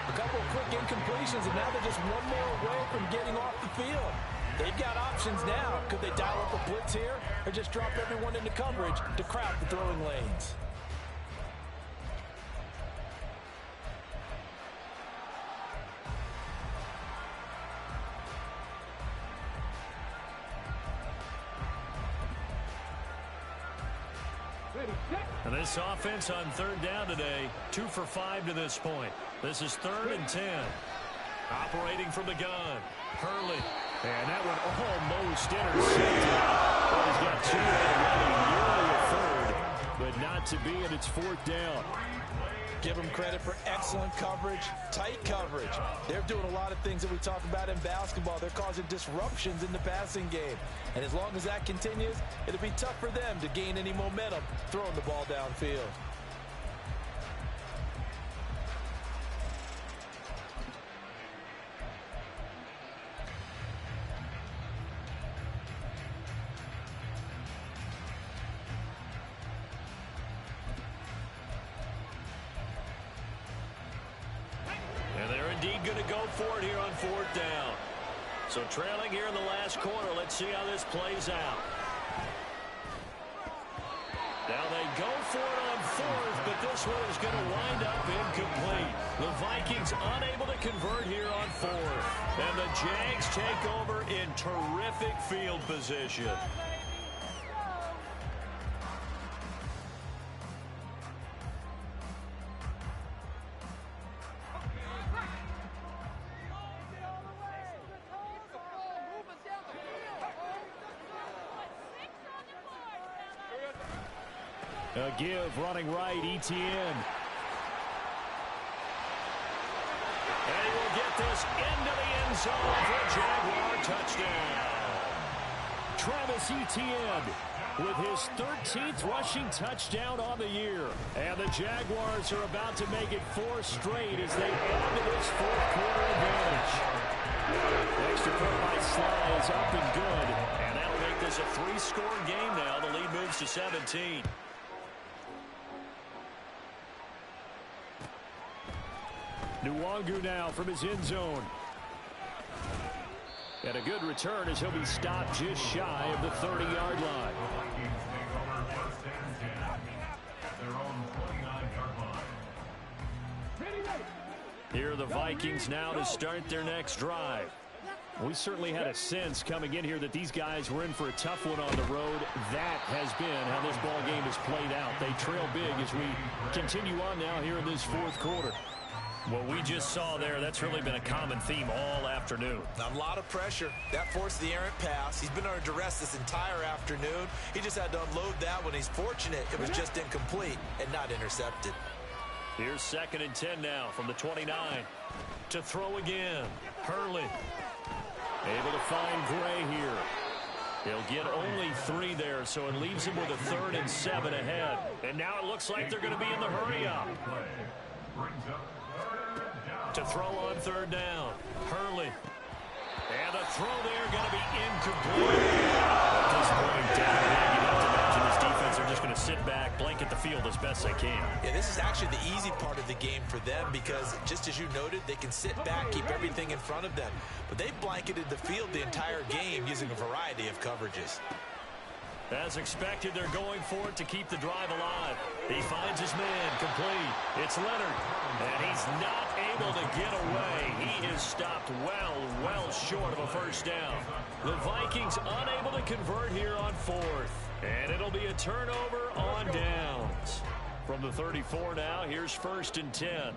A couple of quick incompletions, and now they're just one more away from getting off the field. They've got options now. Could they dial up a blitz here or just drop everyone into coverage to crowd the throwing lanes? And this offense on third down today, 2 for 5 to this point. This is 3rd and 10. Operating from the gun. Hurley. And that one almost intercepted. Well, he's got 2 already, nearly a third, but not to be, and it's 4th down. Give them credit for excellent coverage, tight coverage. They're doing a lot of things that we talk about in basketball. They're causing disruptions in the passing game. And as long as that continues, it'll be tough for them to gain any momentum throwing the ball downfield. Going to go for it here on 4th down. So trailing here in the last quarter. Let's see how this plays out. Now they go for it on 4th, but this one is going to wind up incomplete. The Vikings unable to convert here on 4th. And the Jags take over in terrific field position. A give running right, ETN. And he will get this into the end zone for a Jaguar touchdown. Travis Etienne with his 13th rushing touchdown on the year. And the Jaguars are about to make it 4 straight as they add to this 4th quarter advantage. Extra point by Sly is up and good. And that'll make this a 3-score game now. The lead moves to 17. Nwangu now from his end zone. And a good return as he'll be stopped just shy of the 30-yard line. Here are the Vikings now to start their next drive. We certainly had a sense coming in here that these guys were in for a tough one on the road. That has been how this ball game has played out. They trail big as we continue on now here in this 4th quarter. What we just saw there, that's really been a common theme all afternoon. A lot of pressure. That forced the errant pass. He's been under duress this entire afternoon. He just had to unload that one. He's fortunate it was just incomplete and not intercepted. Here's 2nd and 10 now from the 29. To throw again. Hurley. Able to find Gray here. He'll get only 3 there, so it leaves him with a 3rd and 7 ahead. And now it looks like they're going to be in the hurry-up. To throw on 3rd down. Hurley. And a throw there going to be incomplete. At this point, down big, you have to imagine this defense are just going to sit back, blanket the field as best they can. Yeah, this is actually the easy part of the game for them because, just as you noted, they can sit back, keep everything in front of them. But they've blanketed the field the entire game using a variety of coverages. As expected, they're going for it to keep the drive alive. He finds his man, complete. It's Leonard, and he's not able to get away. He is stopped well short of a first down. The Vikings unable to convert here on 4th, and it'll be a turnover on downs. From the 34 now, here's 1st and 10.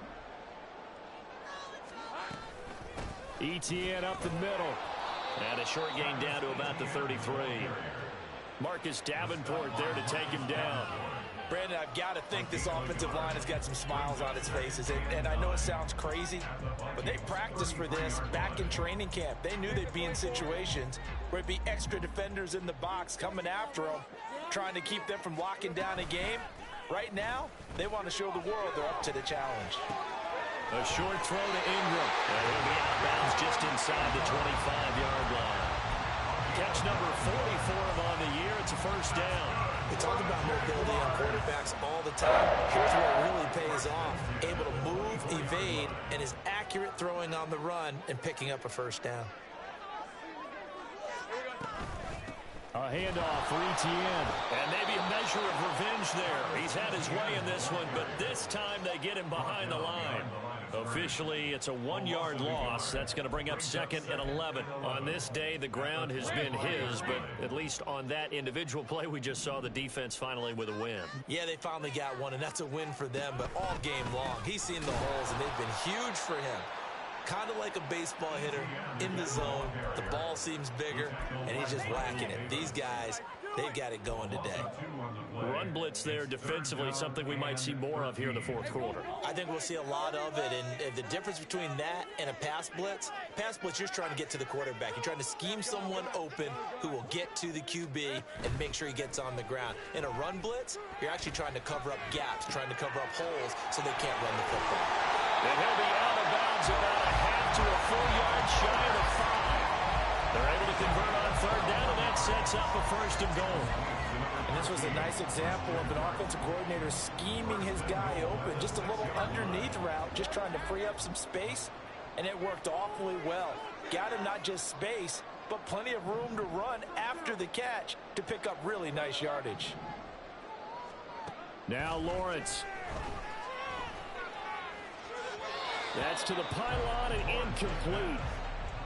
ETN up the middle. And a short gain down to about the 33. Marcus Davenport there to take him down. Brandon, I've got to think this offensive line has got some smiles on its faces. And I know it sounds crazy, but they practiced for this back in training camp. They knew they'd be in situations where it'd be extra defenders in the box coming after them, trying to keep them from locking down a game. Right now, they want to show the world they're up to the challenge. A short throw to Ingram. And he'll be out of bounds just inside the 25-yard line. Catch number 40 for him on the year. It's a first down. We talk about mobility on quarterbacks all the time. Here's where it really pays off. Able to move, evade, and is accurate throwing on the run and picking up a first down. A handoff for Etienne. And maybe a measure of revenge there. He's had his way in this one, but this time they get him behind the line. Officially, it's a 1-yard loss. That's going to bring up 2nd and 11. On this day, the ground has been his, but at least on that individual play, we just saw the defense finally with a win. Yeah, they finally got one, and that's a win for them, but all game long, he's seen the holes, and they've been huge for him. Kind of like a baseball hitter in the zone. The ball seems bigger, and he's just whacking it. These guys, they've got it going today. Run blitz there defensively, something we might see more of here in the fourth quarter. I think we'll see a lot of it, and the difference between that and a pass blitz, you're trying to get to the quarterback. You're trying to scheme someone open who will get to the QB and make sure he gets on the ground. In a run blitz, you're actually trying to cover up gaps, trying to cover up holes so they can't run the football. And he'll be out of bounds about a half to a full yard shy of the 5. They're able to convert on 3rd down, and that sets up a 1st and goal. And this was a nice example of an offensive coordinator scheming his guy open. Just a little underneath route, just trying to free up some space, and it worked awfully well. Got him not just space, but plenty of room to run after the catch to pick up really nice yardage. Now Lawrence. That's to the pylon and incomplete.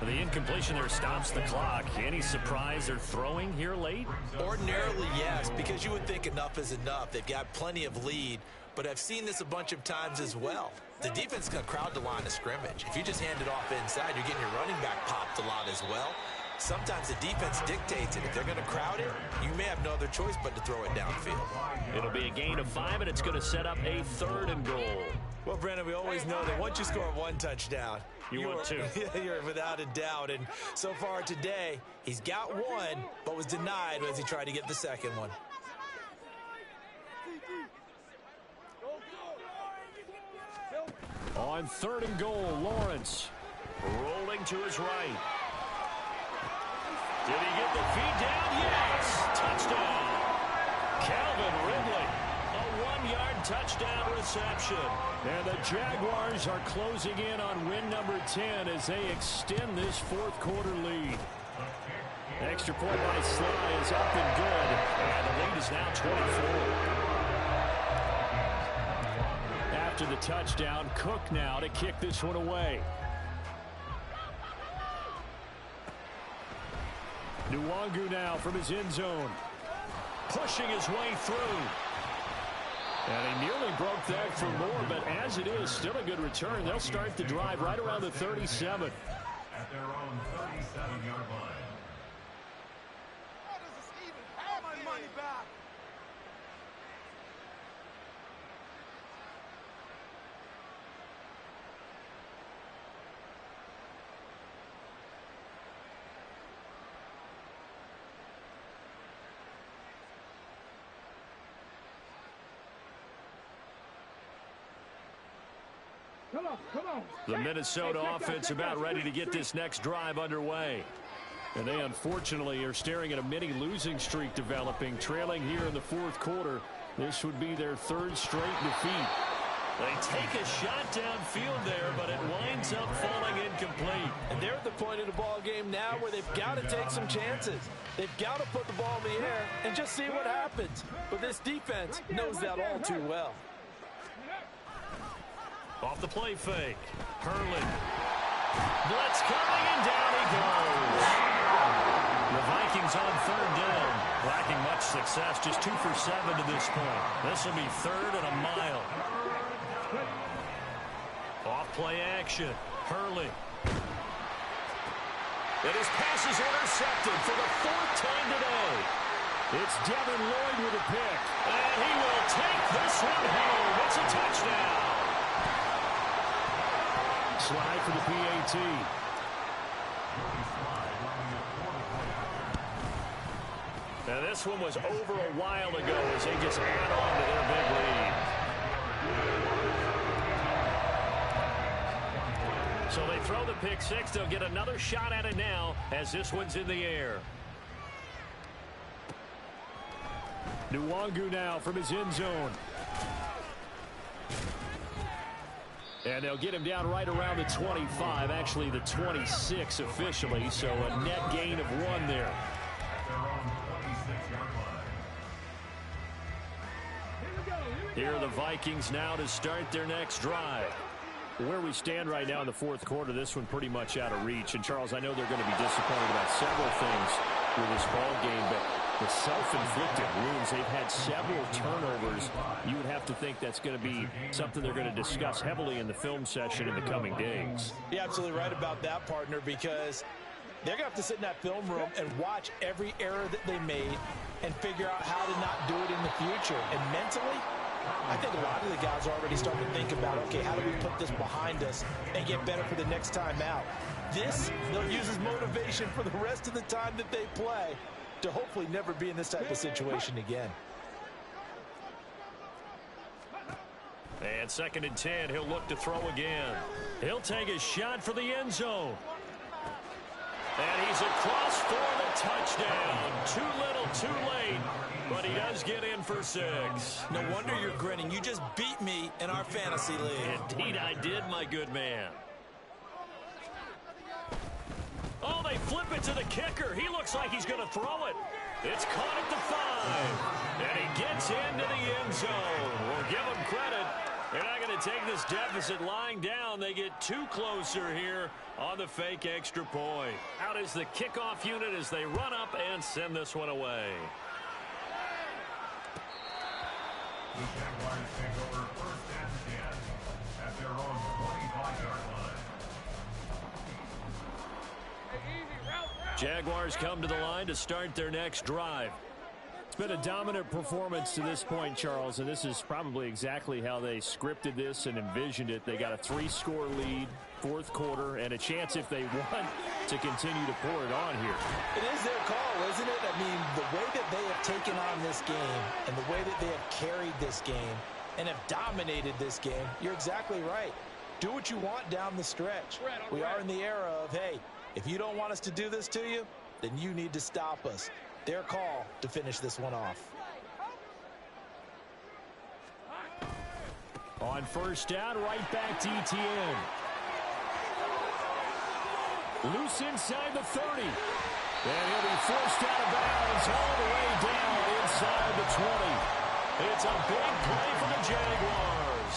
The incompletion there stops the clock. Any surprise they're throwing here late? Ordinarily, yes, because you would think enough is enough. They've got plenty of lead, but I've seen this a bunch of times as well. The defense is going to crowd the line of scrimmage. If you just hand it off inside, you're getting your running back popped a lot as well. Sometimes the defense dictates it. If they're going to crowd it, you may have no other choice but to throw it downfield. It'll be a gain of 5, and it's going to set up a 3rd and goal. Well, Brandon, we always know that once you score 1 touchdown, you want 2. You're without a doubt. And so far today, he's got 1, but was denied as he tried to get the 2nd one. On 3rd and goal, Lawrence rolling to his right. Did he get the feed down? Yes! Touchdown! Calvin Ridley. A 1-yard touchdown reception. And the Jaguars are closing in on win number 10 as they extend this 4th quarter lead. Extra point by Sly is up and good. And the lead is now 24. After the touchdown, Cook now to kick this one away. Nwangu now from his end zone. Pushing his way through. And he nearly broke that for more, but as it is, still a good return. They'll start the drive right around the 37. At their own 37-yard line. How does this even have my money back? The Minnesota offense about ready to get this next drive underway. And they unfortunately are staring at a mini losing streak developing, trailing here in the 4th quarter. This would be their 3rd straight defeat. They take a shot downfield there, but it winds up falling incomplete. And they're at the point of the ball game now where they've got to take some chances. They've got to put the ball in the air and just see what happens. But this defense knows that all too well. Off the play fake. Hurling. Blitz coming, and down he goes. The Vikings on 3rd down. Lacking much success. Just 2 for 7 to this point. This will be 3rd and a mile. Off play action. Hurling. And his pass is intercepted for the 4th time today. It's Devin Lloyd with a pick. And he will take this one home. It's a touchdown. Slide for the PAT. Now this one was over a while ago as they just add on to their big lead. So they throw the pick six. They'll get another shot at it now as this one's in the air. Nwangu now from his end zone. And they'll get him down right around the 25, actually the 26 officially, so a net gain of 1 there. Here are the Vikings now to start their next drive. Where we stand right now in the fourth quarter, this one pretty much out of reach. And, Charles, I know they're going to be disappointed about several things with this ball game, but the self-inflicted wounds, they've had several turnovers. You would have to think that's going to be something they're going to discuss heavily in the film session in the coming days. You're absolutely right about that, partner, because they're going to have to sit in that film room and watch every error that they made and figure out how to not do it in the future. And mentally, I think a lot of the guys are already starting to think about, okay, how do we put this behind us and get better for the next time out? This, they'll use as motivation for the rest of the time that they play to hopefully never be in this type of situation again. And 2nd and 10, he'll look to throw again. He'll take a shot for the end zone. And he's across for the touchdown. Too little, too late. But he does get in for 6. No wonder you're grinning. You just beat me in our fantasy league. Indeed I did, my good man. Oh, they flip it to the kicker. He looks like he's going to throw it. It's caught at the 5. And he gets into the end zone. We'll give him credit. They're not going to take this deficit lying down. They get 2 closer here on the fake extra point. Out is the kickoff unit as they run up and send this one away. The Jaguars take over 1st and 10 at their own 25-yard line. Jaguars come to the line to start their next drive. It's been a dominant performance to this point, Charles, and this is probably exactly how they scripted this and envisioned it. They got a 3-score lead, 4th quarter, and a chance if they want to continue to pour it on here. It is their call, isn't it? I mean, the way that they have taken on this game and the way that they have carried this game and have dominated this game, you're exactly right. Do what you want down the stretch. We are in the era of, hey, if you don't want us to do this to you, then you need to stop us. Their call to finish this one off. On 1st down, right back to ETN. Loose inside the 30. And he'll be forced out of bounds all the way down inside the 20. It's a big play for the Jaguars.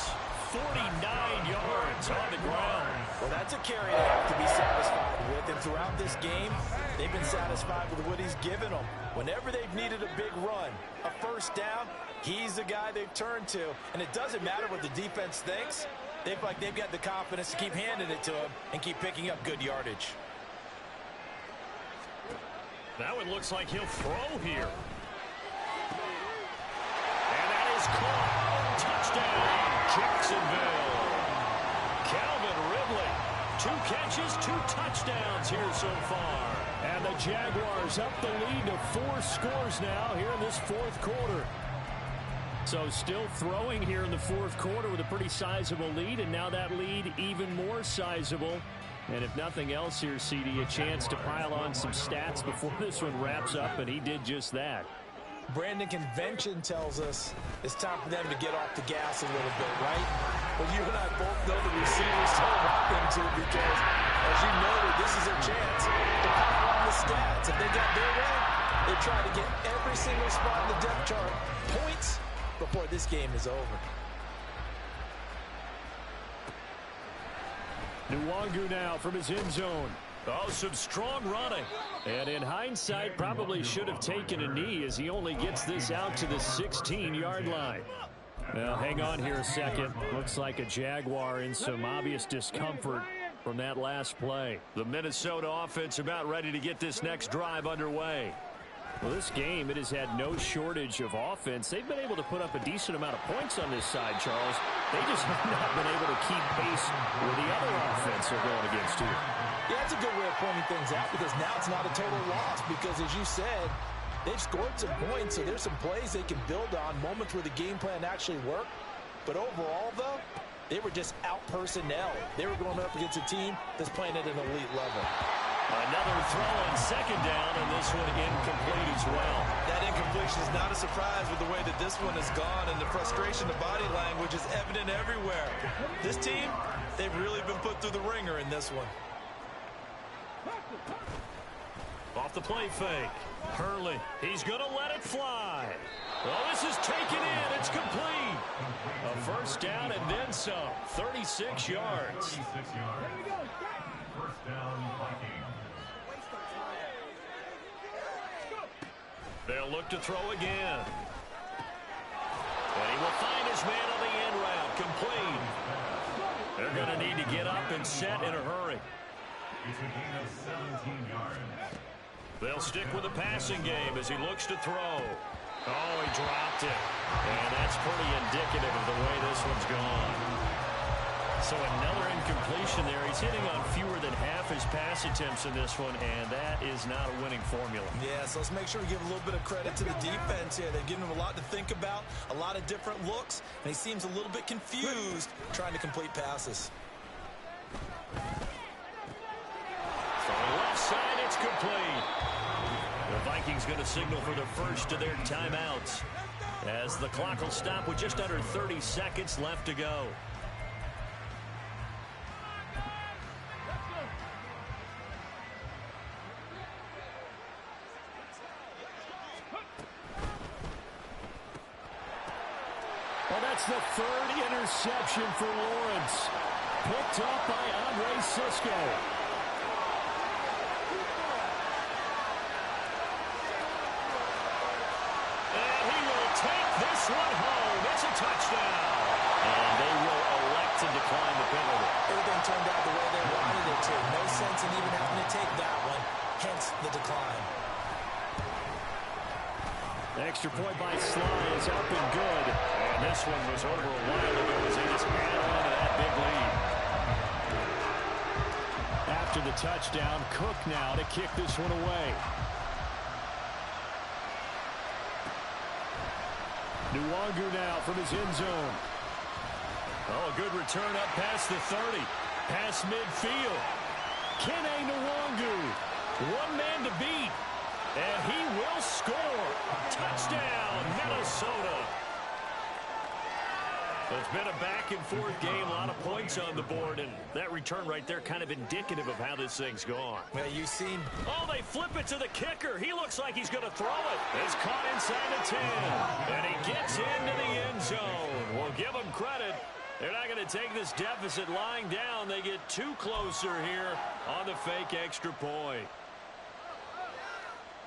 49 yards on the ground. Well, that's a carry they have to be satisfied with. And throughout this game, they've been satisfied with what he's given them. Whenever they've needed a big run, a 1st down, he's the guy they've turned to. And it doesn't matter what the defense thinks. They've got the confidence to keep handing it to him and keep picking up good yardage. That one looks like he'll throw here. And that is caught. Touchdown, Jacksonville. Calvin Ridley. 2 catches, 2 touchdowns here so far. And the Jaguars up the lead to 4 scores now here in this 4th quarter. So still throwing here in the 4th quarter with a pretty sizable lead, and now that lead even more sizable. And if nothing else here, CD, a chance to pile on some stats before this one wraps up, and he did just that. Brandon, convention tells us it's time for them to get off the gas a little bit, right? Well, you and I both know the receivers don't want them to, because, as you noted, this is their chance to pile on the stats. If they got their way, they try to get every single spot in the depth chart points before this game is over. Nwangu now from his end zone. Oh, some strong running. And in hindsight, probably should have taken a knee as he only gets this out to the 16-yard line. Well, hang on here a second. Looks like a Jaguar in some obvious discomfort from that last play. The Minnesota offense about ready to get this next drive underway. Well, this game, it has had no shortage of offense. They've been able to put up a decent amount of points on this side, Charles. They just have not been able to keep pace with the other offense they're going against here. Yeah, that's a good way of pointing things out because now it's not a total loss because, as you said, they've scored some points, so there's some plays they can build on, moments where the game plan actually worked. But overall, though, they were just out-personnel. They were going up against a team that's playing at an elite level. Another throw on second down, and this one incomplete as well. That incompletion is not a surprise with the way that this one has gone, and the frustration, the body language is evident everywhere. This team, they've really been put through the ringer in this one. Off the play fake. Hurley, he's going to let it fly. Well, this is taken in. It's complete. A first down and then some. 36 yards. 36 yards. First down, Vikings. They'll look to throw again. And he will find his man on the end route. Complete. They're going to need to get up and set in a hurry. It's a gain of 17 yards. They'll stick with the passing game as he looks to throw. Oh, he dropped it. And that's pretty indicative of the way this one's gone. So another incompletion there. He's hitting on fewer than half his pass attempts in this one, and that is not a winning formula. Yeah, so let's make sure we give a little bit of credit to the defense here. They've given him a lot to think about, a lot of different looks, and he seems a little bit confused trying to complete passes. From left side, it's complete. The Vikings going to signal for the first of their timeouts as the clock will stop with just under 30 seconds left to go. Well, that's the third interception for Lawrence. Picked up by Andre Sisco. And he will take this one home. It's a touchdown. And they will elect to decline the penalty. Everything turned out the way they wanted it to. No sense in even having to take that one, hence the decline. The extra point by Sly is up and good. And this one was over a while ago as he just added on to that big lead. After the touchdown, Cook now to kick this one away. Nwangu now from his end zone. Oh, a good return up past the 30. Past midfield. Kene Nwangu. One man to beat. And he will score. Touchdown, Minnesota. It's been a back-and-forth game, a lot of points on the board, and that return right there kind of indicative of how this thing's gone. Well, you've seen... Oh, they flip it to the kicker. He looks like he's going to throw it. It's caught inside the 10, and he gets into the end zone. We'll give him credit. They're not going to take this deficit lying down. They get two closer here on the fake extra point.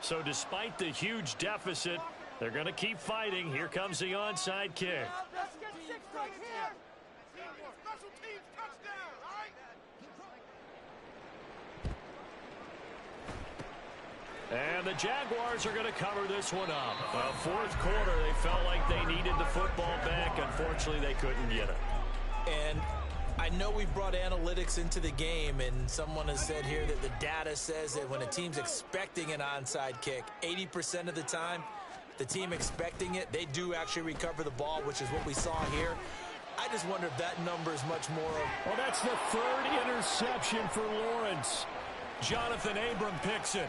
So despite the huge deficit, they're going to keep fighting. Here comes the onside kick. Let's get six right here. Special teams touchdown, all right? And the Jaguars are going to cover this one up. Fourth quarter, they felt like they needed the football back. Unfortunately, they couldn't get it. And I know we've brought analytics into the game, and someone has said here that the data says that when a team's expecting an onside kick, 80% of the time, the team expecting it, they do actually recover the ball, which is what we saw here. I just wonder if that number is much more of... Well, that's the third interception for Lawrence. Jonathan Abram picks it.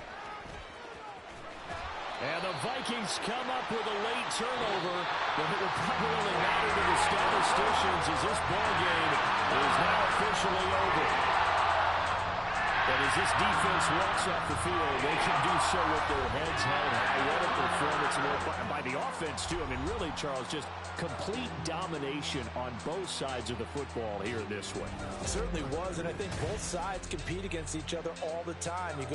And the Vikings come up with a late turnover, but it will probably only matter to the statisticians as this ball game is now officially over. But as this defense walks off the field, they can do so with their heads held high. What a performance by the offense, too. I mean, really, Charles, just complete domination on both sides of the football here in this one. It certainly was, and I think both sides compete against each other all the time. You go